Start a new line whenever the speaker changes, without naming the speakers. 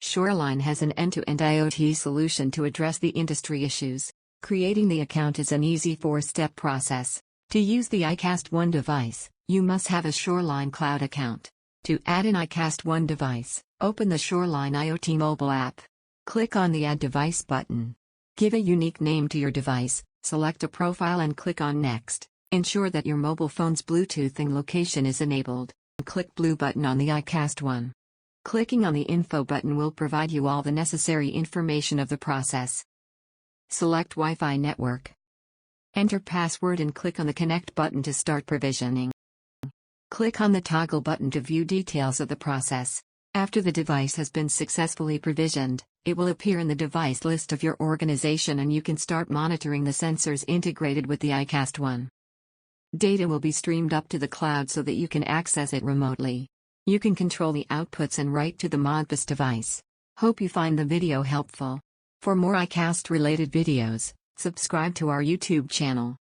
Shoreline has an end-to-end IoT solution to address the industry issues. Creating the account is an easy 4-step process. To use the iCast1 device, you must have a Shoreline Cloud account. To add an iCast1 device, open the Shoreline IoT mobile app. Click on the Add Device button. Give a unique name to your device, select a profile and click on Next. Ensure that your mobile phone's Bluetooth location is enabled. Click Blue button on the iCast1. Clicking on the Info button will provide you all the necessary information of the process. Select Wi-Fi network. Enter password and click on the Connect button to start provisioning. Click on the Toggle button to view details of the process. After the device has been successfully provisioned, it will appear in the device list of your organization and you can start monitoring the sensors integrated with the iCast1. Data will be streamed up to the cloud so that you can access it remotely. You can control the outputs and write to the Modbus device. Hope you find the video helpful. For more iCast related videos, subscribe to our YouTube channel.